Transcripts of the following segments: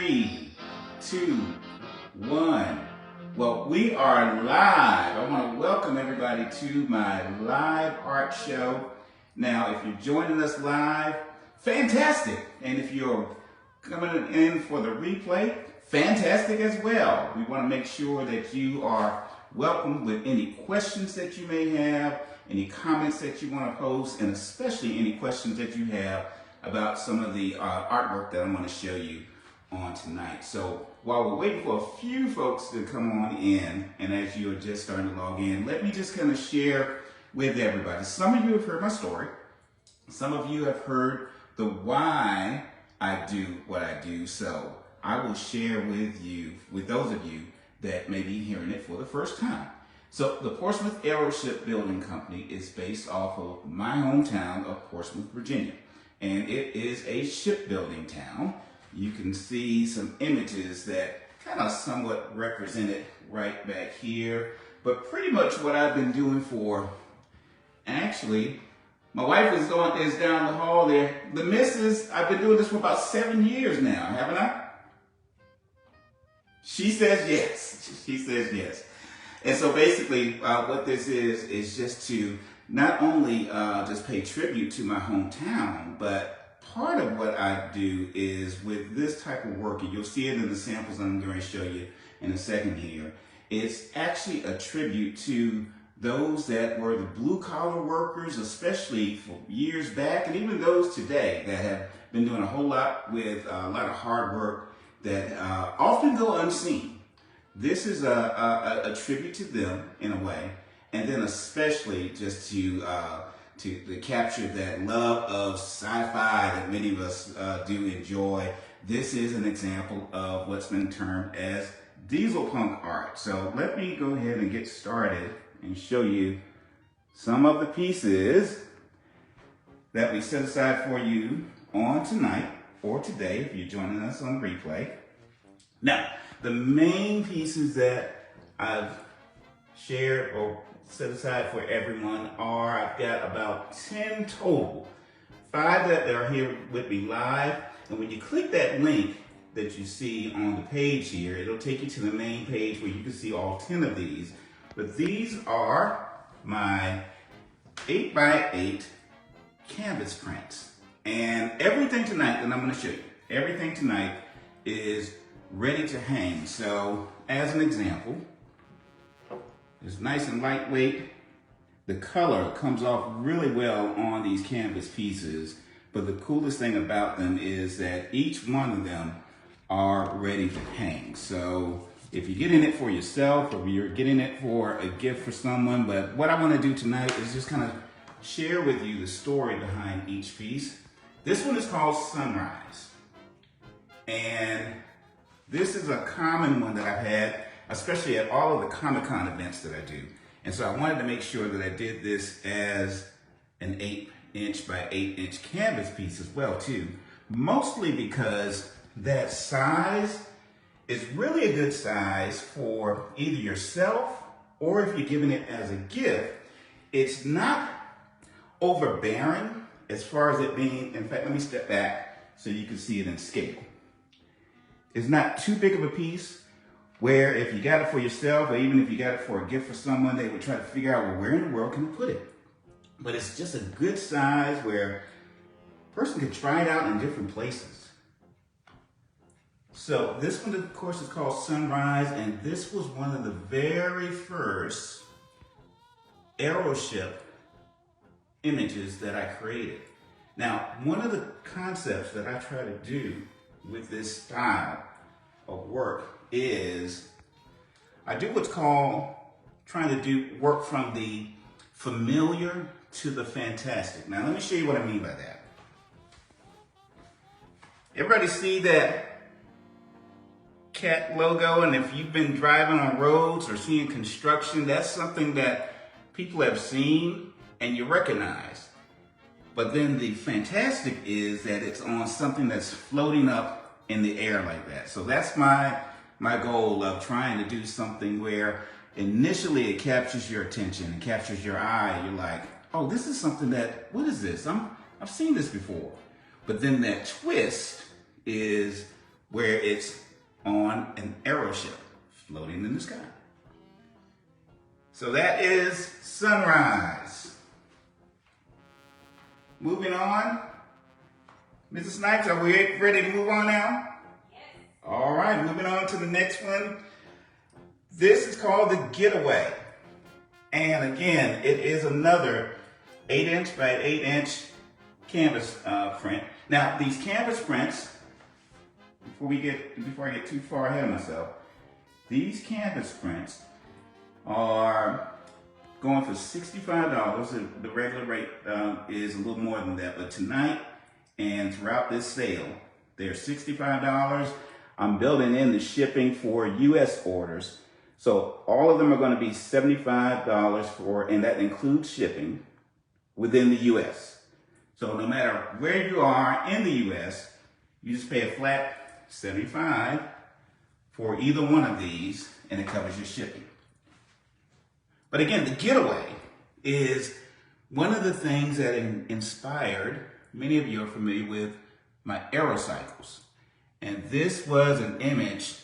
3, 2, 1. Well, we are live. I want to welcome everybody to my live art show. Now, if you're joining us live, fantastic. And if you're coming in for the replay, fantastic as well. We want to make sure that you are welcome with any questions that you may have, any comments that you want to post, and especially any questions that you have about some of the artwork that I'm going to show you on tonight. So while we're waiting for a few folks to come on in, and as you're just starting to log in, let me just kind of share with everybody. Some of you have heard my story. Some of you have heard the why I do what I do. So I will share with you, with those of you that may be hearing it for the first time. So the Portsmouth Aero Shipbuilding Company is based off of my hometown of Portsmouth, Virginia. And it is a shipbuilding town. You can see some images that kind of somewhat represent it right back here. But pretty much what I've been doing for, actually, my wife is down the hall there. The missus, I've been doing this for about 7 years now, haven't I? She says yes. She says yes. And so basically what this is just to not only just pay tribute to my hometown, but part of what I do is with this type of work, and you'll see it in the samples I'm going to show you in a second here, it's actually a tribute to those that were the blue-collar workers, especially for years back, and even those today that have been doing a whole lot with a lot of hard work that often go unseen. This is a tribute to them in a way, and then especially just to capture that love of sci-fi that many of us do enjoy. This is an example of what's been termed as dieselpunk art. So let me go ahead and get started and show you some of the pieces that we set aside for you on tonight or today if you're joining us on replay. Now, the main pieces that I've shared or set aside for everyone are, I've got about 10 total. 5 that are here with me live. And when you click that link that you see on the page here, it'll take you to the main page where you can see all 10 of these. But these are my 8x8 canvas prints. And everything tonight that I'm going to show you, everything tonight is ready to hang. So as an example, it's nice and lightweight. The color comes off really well on these canvas pieces, but the coolest thing about them is that each one of them are ready to hang. So if you're getting it for yourself or you're getting it for a gift for someone, but what I want to do tonight is just kind of share with you the story behind each piece. This one is called Sunrise. And this is a common one that I've had, especially at all of the Comic-Con events that I do. And so I wanted to make sure that I did this as an 8" by 8" canvas piece as well too. Mostly because that size is really a good size for either yourself or if you're giving it as a gift. It's not overbearing as far as it being, in fact, let me step back so you can see it in scale. It's not too big of a piece where if you got it for yourself or even if you got it for a gift for someone, they would try to figure out, well, where in the world can I put it? But it's just a good size where a person can try it out in different places. So this one, of course, is called Sunrise, and this was one of the very first aeroship images that I created. Now, one of the concepts that I try to do with this style of work is I do what's called trying to do work from the familiar to the fantastic. Now let me show you what I mean by that. Everybody see that cat logo? And if you've been driving on roads or seeing construction, that's something that people have seen and you recognize. But then the fantastic is that it's on something that's floating up in the air like that. So that's my goal of trying to do something where initially it captures your attention, it captures your eye. You're like, oh, this is something that, what is this? I've seen this before. But then that twist is where it's on an aeroship floating in the sky. So that is Sunrise. Moving on. Mrs. Snipes, are we ready to move on now? Yes. All right, moving on to the next one. This is called the Getaway. And again, it is another 8-inch by 8-inch canvas print. Now, these canvas prints, before I get too far ahead of myself, these canvas prints are going for $65. The regular rate is a little more than that, but tonight and throughout this sale, they're $65. I'm building in the shipping for US orders. So all of them are going to be $75 and that includes shipping within the US. So no matter where you are in the US, you just pay a flat $75 for either one of these, and it covers your shipping. But again, the Getaway is one of the things that inspired, many of you are familiar with my aerocycles. And this was an image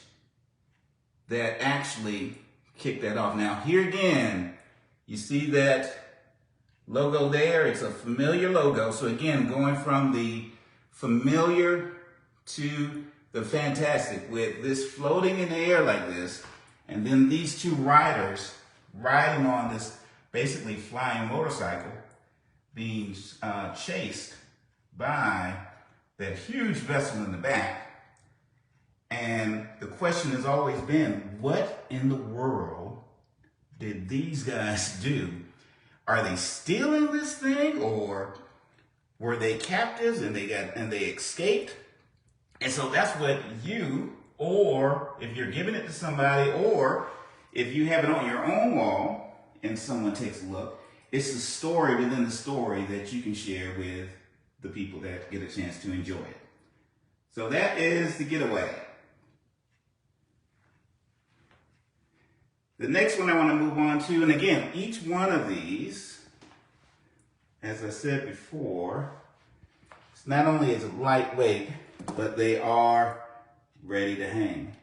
that actually kicked that off. Now here again, you see that logo there, it's a familiar logo. So again, going from the familiar to the fantastic with this floating in the air like this, and then these two riders riding on this basically flying motorcycle being chased by that huge vessel in the back. And the question has always been, what in the world did these guys do? Are they stealing this thing, or were they captives and they escaped? And so that's what you, or if you're giving it to somebody, or if you have it on your own wall and someone takes a look, it's the story within the story that you can share with the people that get a chance to enjoy it. So that is the Getaway. The next one I want to move on to, and again, each one of these, as I said before, it's not only is it lightweight, but they are ready to hang.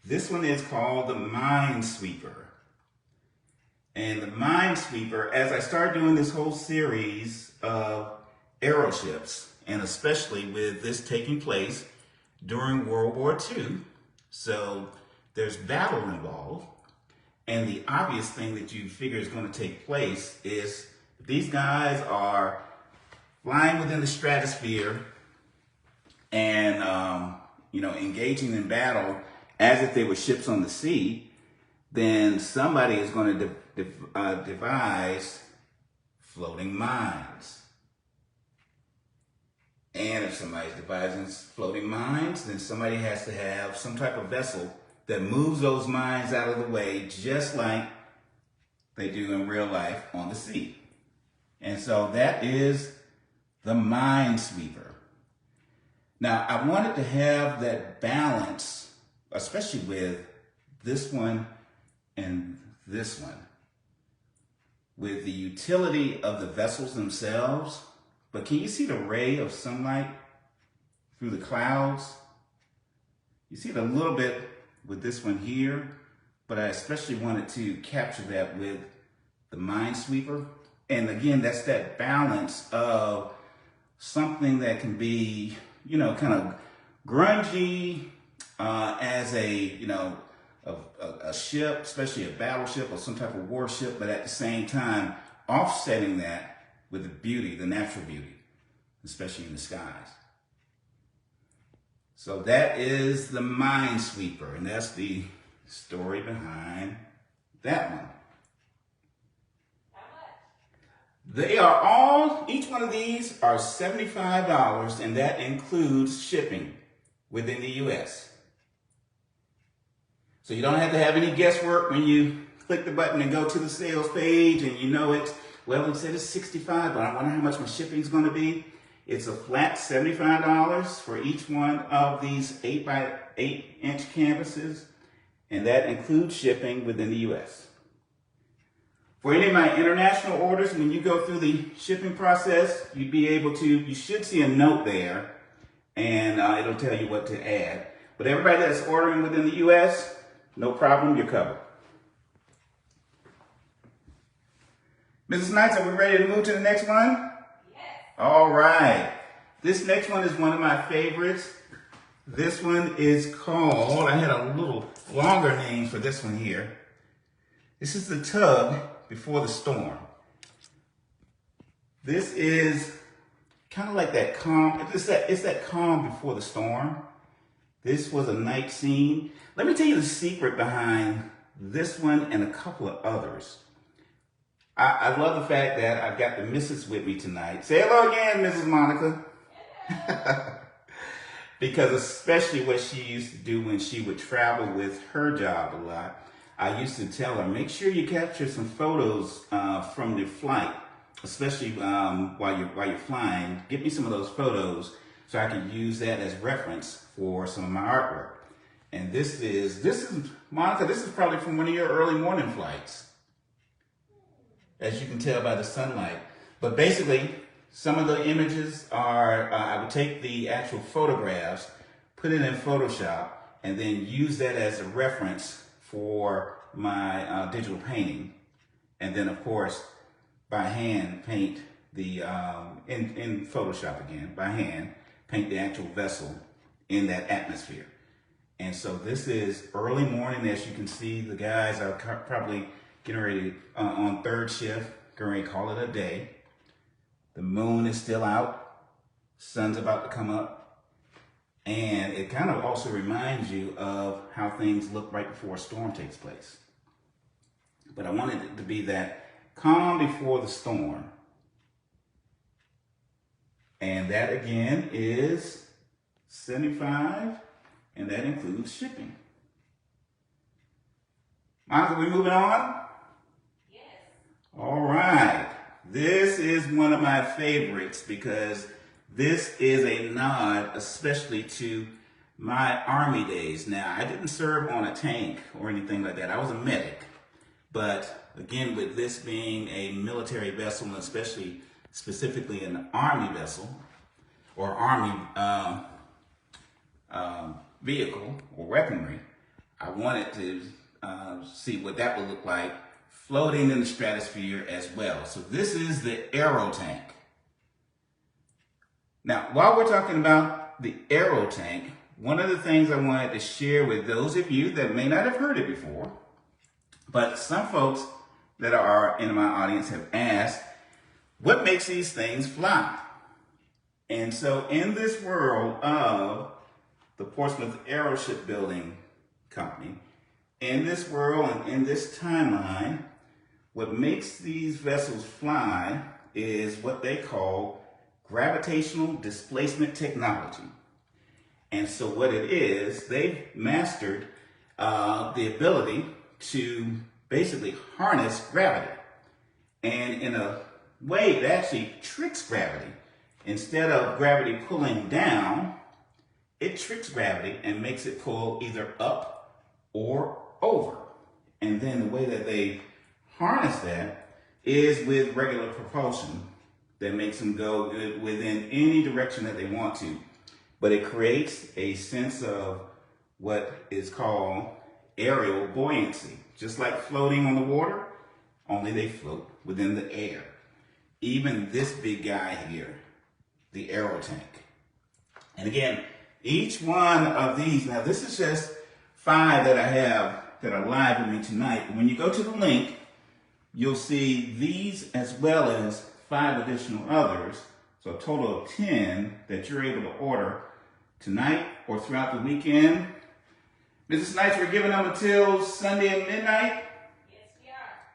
This one is called the Minesweeper. And the Minesweeper, as I start doing this whole series of aeroships, and especially with this taking place during World War II, so there's battle involved, and the obvious thing that you figure is going to take place is these guys are flying within the stratosphere and engaging in battle as if they were ships on the sea. Then somebody is going to devise floating mines. And if somebody's devising floating mines, then somebody has to have some type of vessel that moves those mines out of the way, just like they do in real life on the sea. And so that is the Minesweeper. Now, I wanted to have that balance, especially with this one and this one, with the utility of the vessels themselves. But can you see the ray of sunlight through the clouds? You see it a little bit with this one here, but I especially wanted to capture that with the Minesweeper. And again, that's that balance of something that can be, kind of grungy as a ship, especially a battleship or some type of warship, but at the same time, offsetting that with the beauty, the natural beauty, especially in the skies. So that is the Minesweeper, and that's the story behind that one. They are all, each one of these are $75, and that includes shipping within the US. So you don't have to have any guesswork when you click the button and go to the sales page and it said it's 65, but I wonder how much my shipping is going to be. It's a flat $75 for each one of these 8 by 8-inch canvases, and that includes shipping within the US. For any of my international orders, when you go through the shipping process, you should see a note there, and it'll tell you what to add. But everybody that's ordering within the U.S., no problem, you're covered. Mrs. Knights, are we ready to move to the next one? Yes. All right. This next one is one of my favorites. This one is called, I had a little longer name for this one here. This is the tub before the storm. This is kind of like that calm, it's that calm before the storm. This was a night scene. Let me tell you the secret behind this one and a couple of others. I love the fact that I've got the missus with me tonight. Say hello again, Mrs. Monica. Because especially what she used to do when she would travel with her job a lot, I used to tell her, make sure you capture some photos from the flight, especially while you're flying. Get me some of those photos so I can use that as reference for some of my artwork. And this is Monica, this is probably from one of your early morning flights, as you can tell by the sunlight. But basically, some of the images are, I would take the actual photographs, put it in Photoshop, and then use that as a reference for my digital painting. And then, of course, by hand paint the, in Photoshop again, by hand, paint the actual vessel in that atmosphere. And so this is early morning. As you can see, the guys are probably getting ready on third shift, getting ready to call it a day. The moon is still out, sun's about to come up, and it kind of also reminds you of how things look right before a storm takes place. But I wanted it to be that calm before the storm. And that again is $75, and that includes shipping. Monica, we moving on? All right, this is one of my favorites because this is a nod especially to my Army days. Now, I didn't serve on a tank or anything like that. I was a medic. But again, with this being a military vessel, and especially specifically an Army vessel or Army vehicle or weaponry, I wanted to see what that would look like floating in the stratosphere as well. So this is the aero tank. Now, while we're talking about the aero tank, one of the things I wanted to share with those of you that may not have heard it before, but some folks that are in my audience have asked, what makes these things fly? And so in this world of the Portsmouth Aero Shipbuilding Company, in this world and in this timeline, what makes these vessels fly is what they call gravitational displacement technology. And so what it is, they've mastered the ability to basically harness gravity. And in a way, it actually tricks gravity. Instead of gravity pulling down, it tricks gravity and makes it pull either up or over. And then the way that they harness that is with regular propulsion that makes them go within any direction that they want to. But it creates a sense of what is called aerial buoyancy. Just like floating on the water, only they float within the air. Even this big guy here, the aero tank. And again, each one of these, now this is just 5 that I have that are live with me tonight. When you go to the link, you'll see these as well as 5 additional others. So a total of 10 that you're able to order tonight or throughout the weekend. Mrs. Knights, we're giving them until Sunday at midnight? Yes, we are.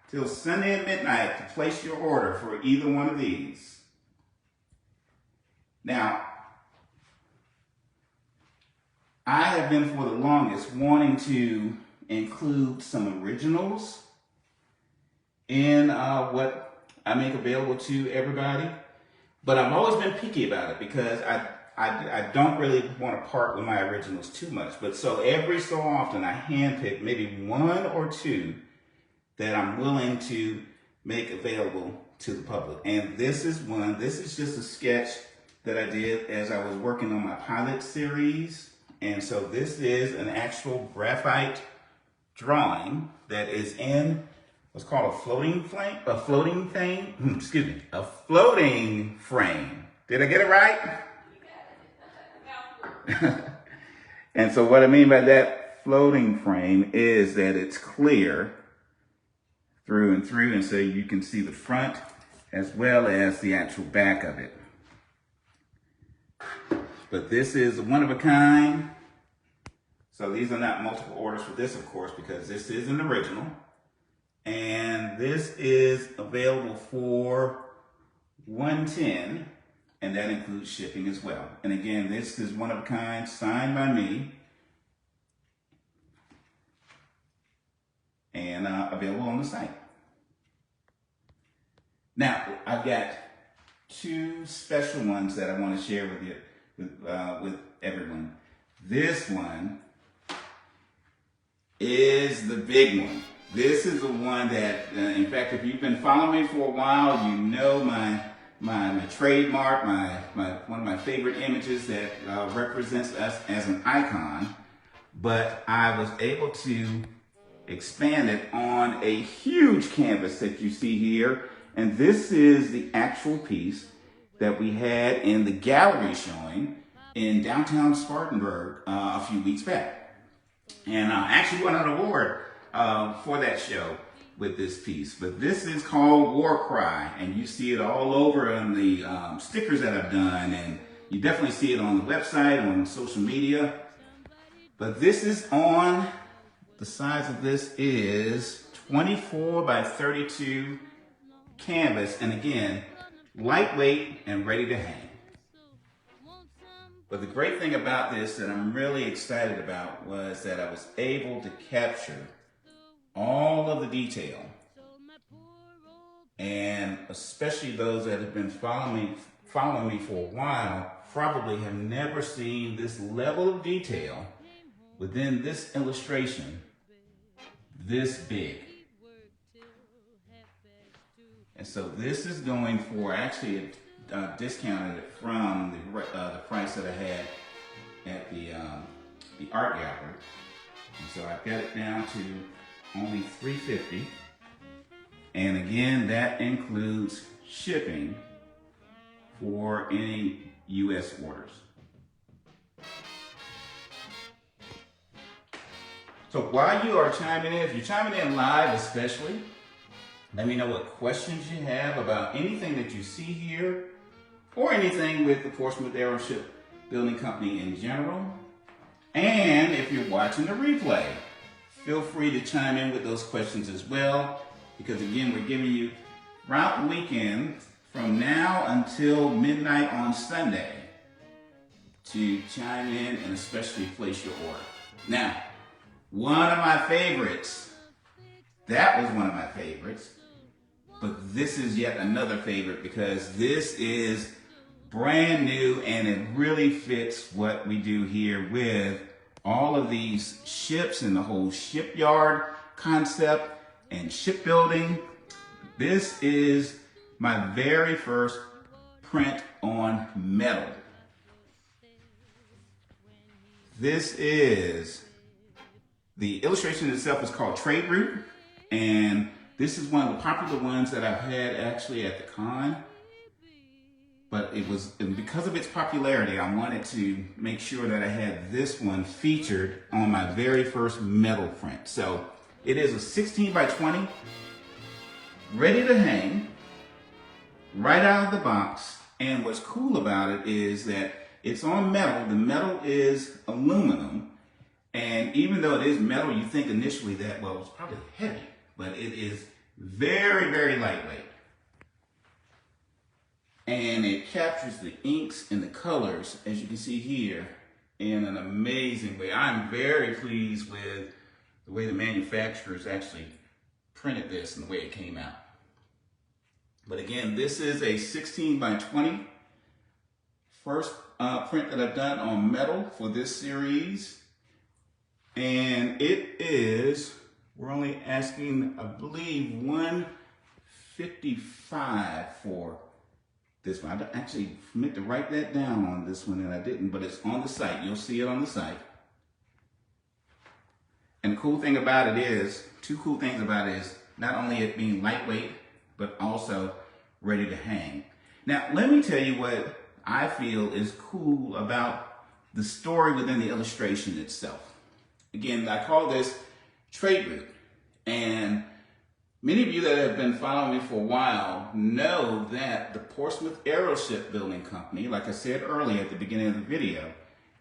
Till Sunday at midnight to place your order for either one of these. Now, I have been for the longest wanting to include some originals in what I make available to everybody. But I've always been picky about it because I don't really want to part with my originals too much. But so every so often I handpick maybe 1 or 2 that I'm willing to make available to the public. And this is just a sketch that I did as I was working on my pilot series. And so this is an actual graphite drawing that is in what's called a floating frame. Did I get it right? And so what I mean by that floating frame is that it's clear through and through, and so you can see the front as well as the actual back of it. But this is one of a kind. So these are not multiple orders for this, of course, because this is an original. And this is available for $110, and that includes shipping as well. And again, this is one of a kind, signed by me, and available on the site. Now, I've got two special ones that I want to share with you, with everyone. This one is the big one. This is the one that, in fact, if you've been following me for a while, you know my trademark, one of my favorite images that represents us as an icon. But I was able to expand it on a huge canvas that you see here. And this is the actual piece that we had in the gallery showing in downtown Spartanburg a few weeks back. And I actually won an award for that show with this piece. But this is called War Cry, and you see it all over on the stickers that I've done, and you definitely see it on the website, on social media. But this is on, the size of this is 24 by 32 canvas, and again, lightweight and ready to hang. But the great thing about this that I'm really excited about was that I was able to capture all of the detail, and especially those that have been following me for a while probably have never seen this level of detail within this illustration this big. And so this is going for actually discounted it from the price that I had at the art gallery. And so I've got it down to only $350. And again, that includes shipping for any US orders. So while you are chiming in, if you're chiming in live especially, let me know what questions you have about anything that you see here or anything with the Portsmouth Aeroship Building Company in general. And if you're watching the replay, feel free to chime in with those questions as well, because again, we're giving you throughout the weekend from now until midnight on Sunday to chime in and especially place your order. Now, one of my favorites, that was one of my favorites, but this is yet another favorite because this is brand new and it really fits what we do here with all of these ships and the whole shipyard concept and shipbuilding. This is my very first print on metal. This is, the illustration itself is called Trade Route, and this is one of the popular ones that I've had actually at the con. But it was, and because of its popularity, I wanted to make sure that I had this one featured on my very first metal print. So it is a 16 by 20, ready to hang, right out of the box. And what's cool about it is that it's on metal. The metal is aluminum. And even though it is metal, you think initially that, well, it's probably heavy, but it is very, very lightweight. And it captures the inks and the colors, as you can see here, in an amazing way. I'm very pleased with the way the manufacturers actually printed this and the way it came out. But again, this is a 16 by 20 first print that I've done on metal for this series. And it is, we're only asking, I believe, $150 $155 for this one. I actually meant to write that down on this one and I didn't, but it's on the site. You'll see it on the site. And the cool thing about it is, two cool things about it is not only it being lightweight, but also ready to hang. Now, let me tell you what I feel is cool about the story within the illustration itself. Again, I call this trade route. And many of you that have been following me for a while know that the Portsmouth Aero Shipbuilding Company, like I said earlier at the beginning of the video,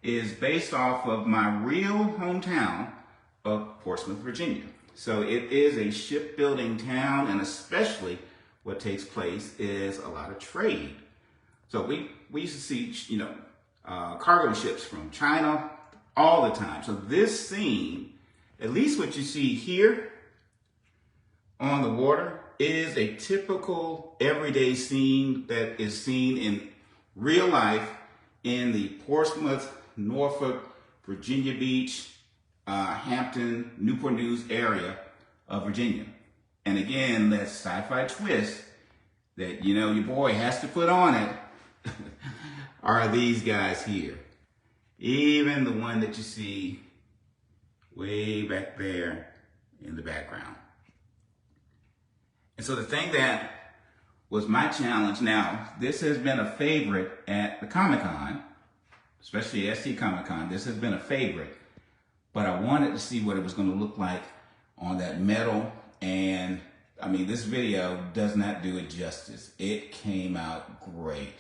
is based off of my real hometown of Portsmouth, Virginia. So it is a shipbuilding town, and especially what takes place is a lot of trade. So we used to see, cargo ships from China all the time. So this scene, at least what you see here on the water, is a typical everyday scene that is seen in real life in the Portsmouth, Norfolk, Virginia Beach, Hampton, Newport News area of Virginia. And again, that sci-fi twist that, your boy has to put on it are these guys here. Even the one that you see way back there in the background. And so the thing that was my challenge, now this has been a favorite at the Comic-Con, especially SC Comic-Con, this has been a favorite, but I wanted to see what it was going to look like on that metal, and I mean, this video does not do it justice. It came out great.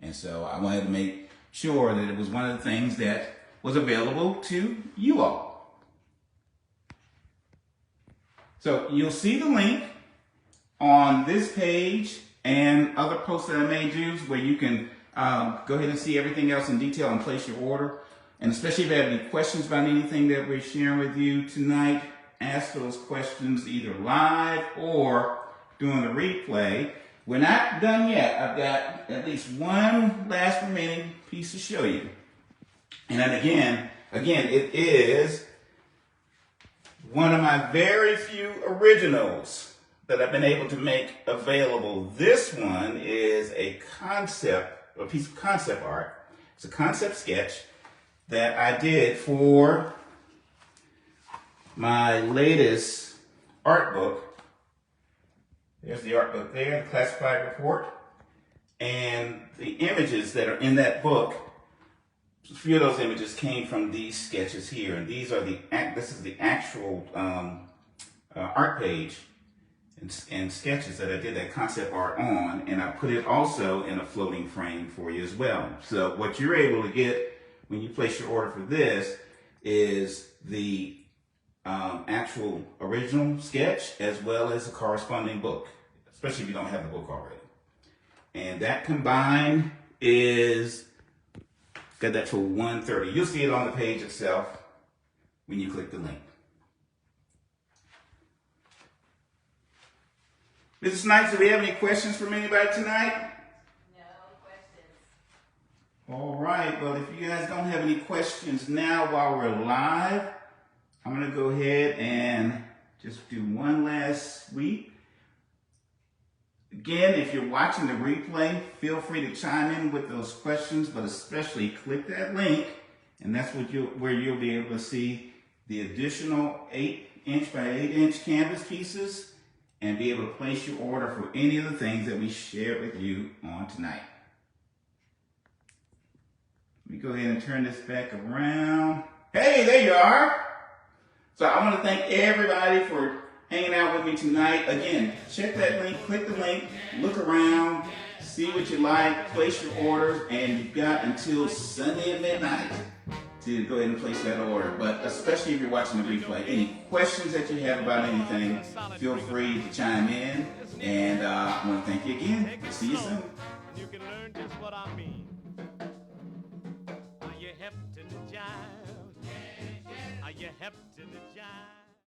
And so I wanted to make sure that it was one of the things that was available to you all. So you'll see the link on this page and other posts that I may do where you can go ahead and see everything else in detail and place your order. And especially if you have any questions about anything that we're sharing with you tonight, ask those questions either live or during the replay. We're not done yet. I've got at least one last remaining piece to show you. And then again, it is one of my very few originals that I've been able to make available. This one is a piece of concept art. It's a concept sketch that I did for my latest art book. There's the art book there, the classified report. And the images that are in that book, a few of those images came from these sketches here. And these are this is the actual art page and sketches that I did that concept art on. And I put it also in a floating frame for you as well. So what you're able to get when you place your order for this is the actual original sketch as well as the corresponding book, especially if you don't have the book already. And that combined is, got that for $130. You'll see it on the page itself when you click the link. Mrs. Snipes, do we have any questions from anybody tonight? All right, well, if you guys don't have any questions now while we're live, I'm going to go ahead and just do one last sweep. Again, if you're watching the replay, feel free to chime in with those questions, but especially click that link, and that's where you'll be able to see the additional 8-inch by 8-inch canvas pieces and be able to place your order for any of the things that we shared with you on tonight. Let me go ahead and turn this back around. Hey, there you are. So I want to thank everybody for hanging out with me tonight. Again, check that link, click the link, look around, see what you like, place your orders, and you've got until Sunday at midnight to go ahead and place that order. But especially if you're watching the replay, any questions that you have about anything, feel free to chime in. And I want to thank you again. See you soon. You can learn just what I mean. Are you hep to the jive? Are you hep to the jive?